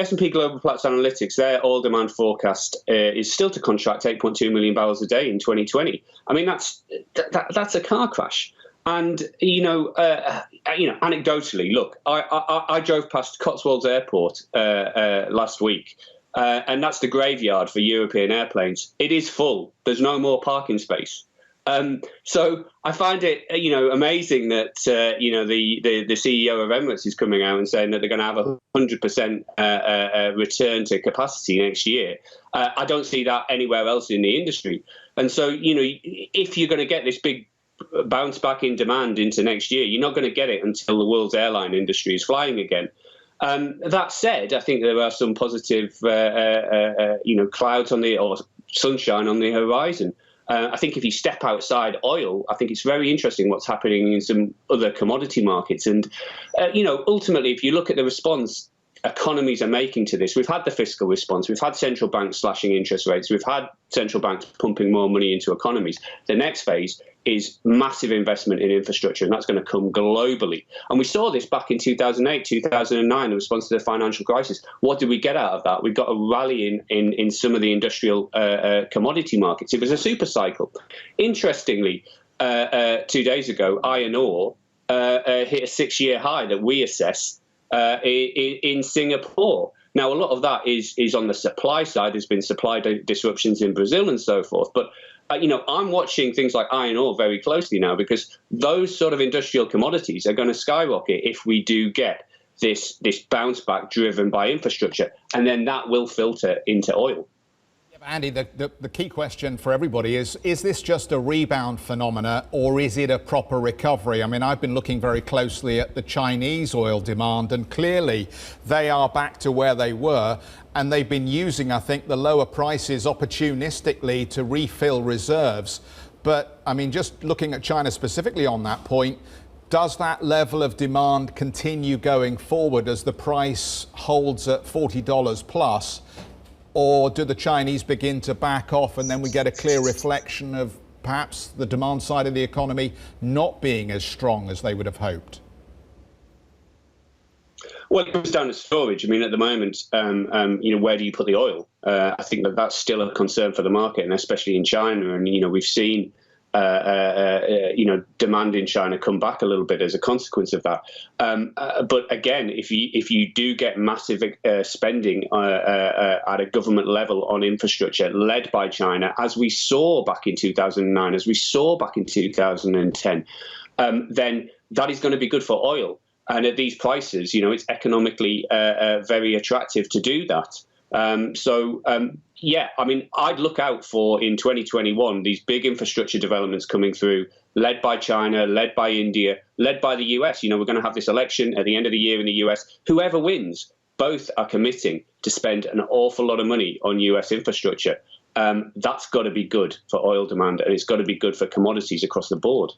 S&P Global Platts Analytics, their oil demand forecast is still to contract 8.2 million barrels a day in 2020. I mean, that's a car crash. And anecdotally, look, I drove past Cotswolds Airport last week, and that's the graveyard for European airplanes. It is full. There's no more parking space. So I find it, amazing that, the CEO of Emirates is coming out and saying that they're going to have a 100% return to capacity next year. I don't see that anywhere else in the industry. And so, if you're going to get this big bounce back in demand into next year, you're not going to get it until the world's airline industry is flying again. That said, I think there are some positive, clouds or sunshine on the horizon. I think if you step outside oil, I think it's very interesting what's happening in some other commodity markets. And, ultimately, if you look at the response economies are making to this, we've had the fiscal response, we've had central banks slashing interest rates, we've had central banks pumping more money into economies. The next phase is massive investment in infrastructure, and that's going to come globally. And we saw this back in 2008, 2009, in response to the financial crisis. What did we get out of that? We got a rally in some of the industrial commodity markets. It was a super cycle. Interestingly, 2 days ago, iron ore hit a 6-year high that we assess in Singapore. Now, a lot of that is on the supply side. There's been supply disruptions in Brazil and so forth. But, I'm watching things like iron ore very closely now, because those sort of industrial commodities are going to skyrocket if we do get this bounce back driven by infrastructure. And then that will filter into oil. Andy, the key question for everybody is this just a rebound phenomena, or is it a proper recovery? I mean, I've been looking very closely at the Chinese oil demand, and clearly they are back to where they were, and they've been using, I think, the lower prices opportunistically to refill reserves. But, I mean, just looking at China specifically on that point, does that level of demand continue going forward as the price holds at $40 plus? Or do the Chinese begin to back off, and then we get a clear reflection of perhaps the demand side of the economy not being as strong as they would have hoped? Well, it comes down to storage. I mean, at the moment, where do you put the oil? I think that's still a concern for the market, and especially in China. And, we've seen demand in China come back a little bit as a consequence of that. But again, if you do get massive spending at a government level on infrastructure led by China, as we saw back in 2009, as we saw back in 2010, then that is going to be good for oil. And at these prices, it's economically very attractive to do that. I'd look out for, in 2021, these big infrastructure developments coming through, led by China, led by India, led by the US. We're going to have this election at the end of the year in the US. Whoever wins, both are committing to spend an awful lot of money on US infrastructure. That's got to be good for oil demand, and it's got to be good for commodities across the board.